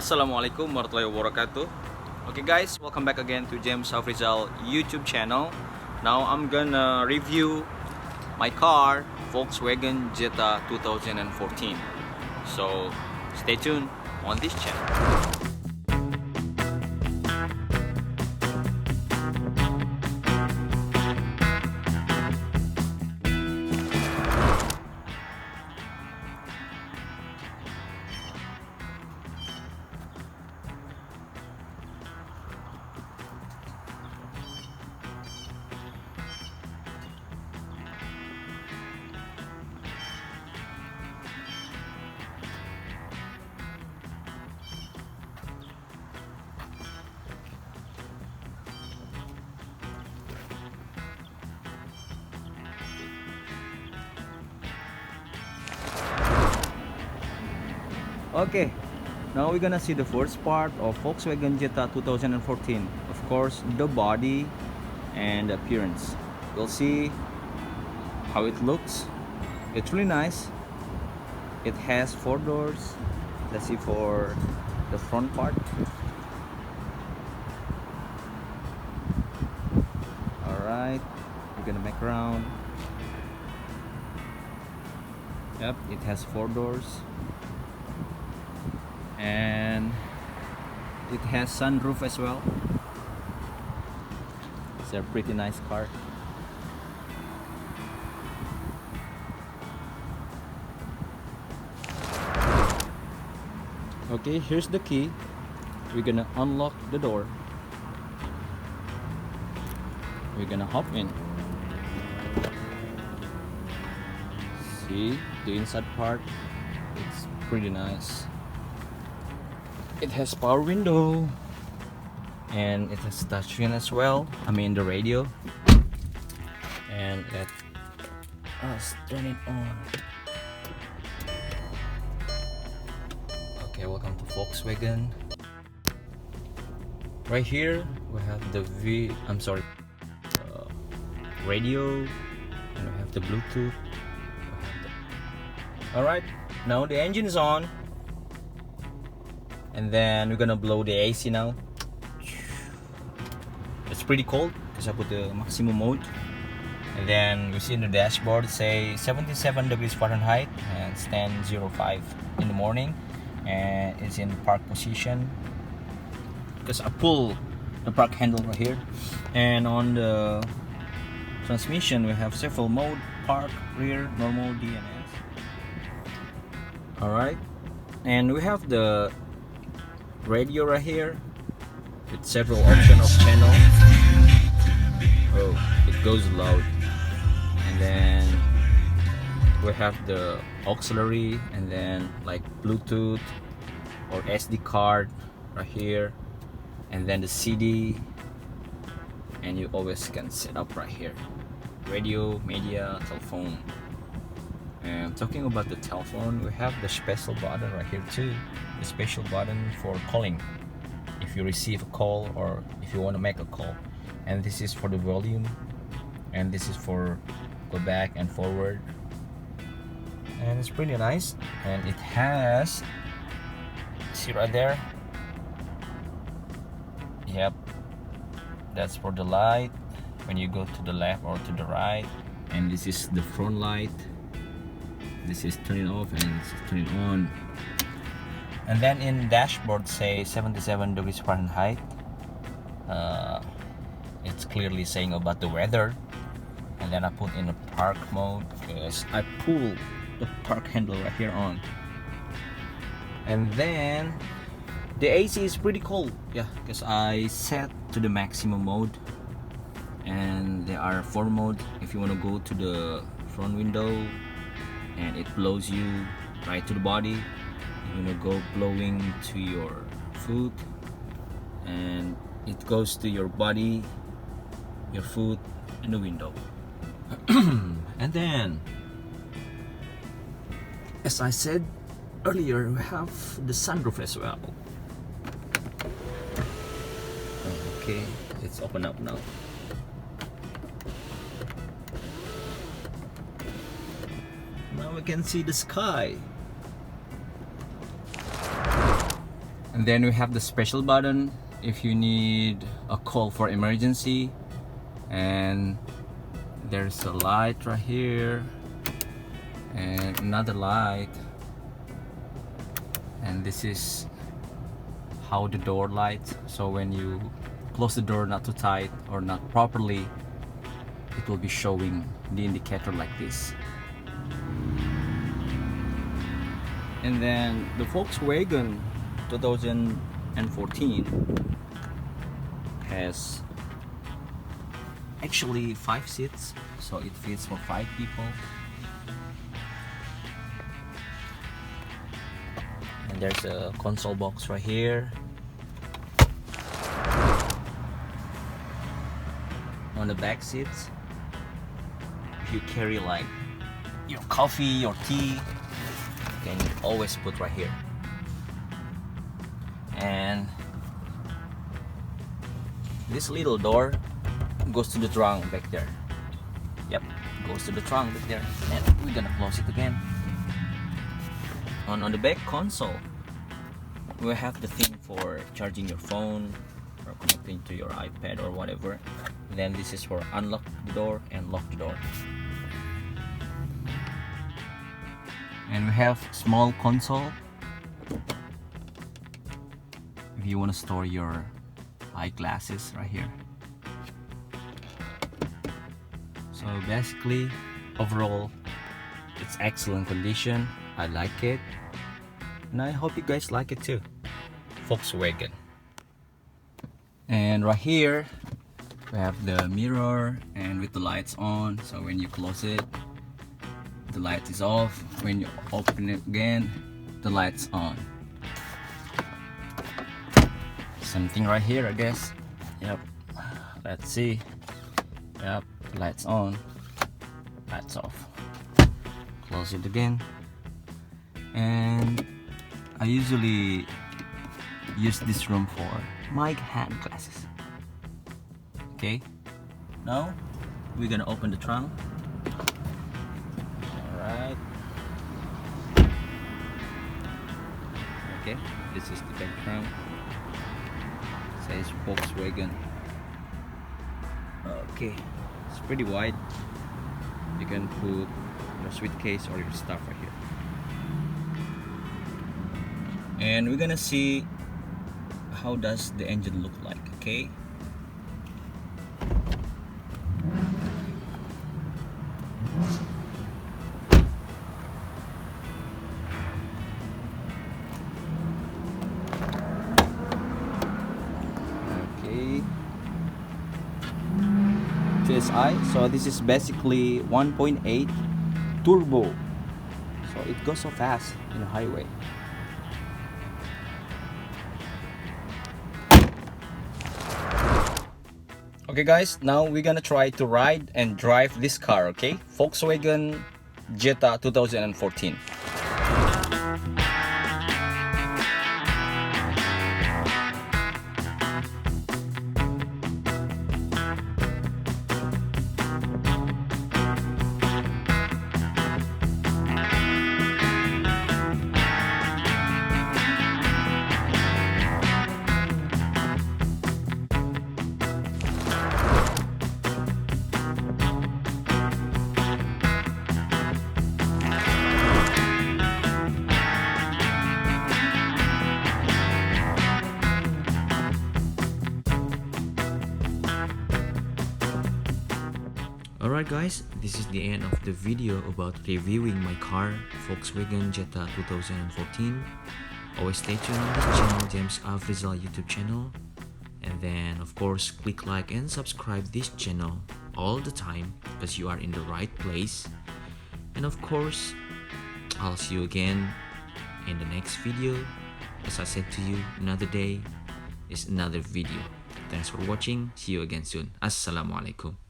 Assalamualaikum warahmatullahi wabarakatuh. Okay guys, welcome back again to James Rizal YouTube channel. Now I'm gonna review my car, Volkswagen Jetta 2014. So stay tuned on this channel. Okay, now we're gonna see the first part of Volkswagen Jetta 2014. Of course, the body and the appearance. We'll see how it looks. It's really nice. It has 4 doors. Let's see for the front part. Alright, we're gonna make around. Yep, it has 4 doors. And it has sunroof as well. It's a pretty nice car. Okay, here's the key. We're gonna unlock the door. We're gonna hop in. See the inside part? It's pretty nice. It has power window and it has touchscreen as well. I mean the radio. And let us turn it on. Okay, welcome to Volkswagen. Right here we have the radio, and we have the Bluetooth. Alright, now the engine is on. And then we're gonna blow the AC now. It's pretty cold because I put the maximum mode. And then we see in the dashboard say 77 degrees Fahrenheit and stand 05 in the morning. And it's in park position because I pull the park handle right here. And on the transmission we have several mode: park, rear, normal, DNS. Alright, and we have the radio right here with several options of channel. Oh, it goes loud. And then we have the auxiliary, and then like Bluetooth or SD card right here, and then the CD, and you always can set up right here: radio, media, telephone. And talking about the telephone, we have the special button right here too. The special button for calling, if you receive a call or if you want to make a call. And this is for the volume, and this is for go back and forward. And it's pretty nice. And it has, see right there, yep, that's for the light when you go to the left or to the right. And this is the front light. This is turning off and this is turning on. And then in dashboard say 77 degrees Fahrenheit. It's clearly saying about the weather. And then I put in a park mode because I pull the park handle right here on. And then the AC is pretty cold, yeah, because I set to the maximum mode. And there are 4 modes. If you want to go to the front window, and it blows you right to the body. You're gonna go blowing to your foot, and it goes to your body, your foot, and the window. And then, as I said earlier, we have the sunroof as well. Okay, it's open up now. Now we can see the sky. And then we have the special button if you need a call for emergency. And there's a light right here and another light, and this is how the door lights. So when you close the door not too tight or not properly, it will be showing the indicator like this. And then the Volkswagen 2014 has actually 5 seats, so it fits for 5 people. And there's a console box right here. On the back seats, if you carry like your coffee or tea, you can always put right here. And this little door goes to the trunk back there. Yep, goes to the trunk back there. And we're gonna close it again. On the back console, we have the thing for charging your phone or connecting to your iPad or whatever. Then this is for unlock the door and lock the door. And we have small console if you want to store your eyeglasses right here. So basically, overall, it's excellent condition. I like it, and I hope you guys like it too. Volkswagen. And right here we have the mirror and with the lights on, so when you close it, the light is off. When you open it again, the light's on. Something right here, I guess. Yep, let's see. Yep, lights on, lights off. Close it again. And I usually use this room for my hand glasses. Okay, now we're gonna open the trunk. Alright. Okay, this is the back trunk. It says Volkswagen. Okay, it's pretty wide. You can put your suitcase or your stuff right here. And we're gonna see how does the engine look like. Okay, TSI. So this is basically 1.8 turbo, so it goes so fast in the highway. Okay guys, now we're gonna try to ride and drive this car, okay? Volkswagen Jetta 2014. Alright guys, this is the end of the video about reviewing my car, Volkswagen Jetta 2014. Always stay tuned on this channel, James Afrizal YouTube channel. And then of course click like and subscribe this channel all the time because you are in the right place. And of course, I'll see you again in the next video. As I said to you, another day is another video. Thanks for watching. See you again soon. Assalamualaikum.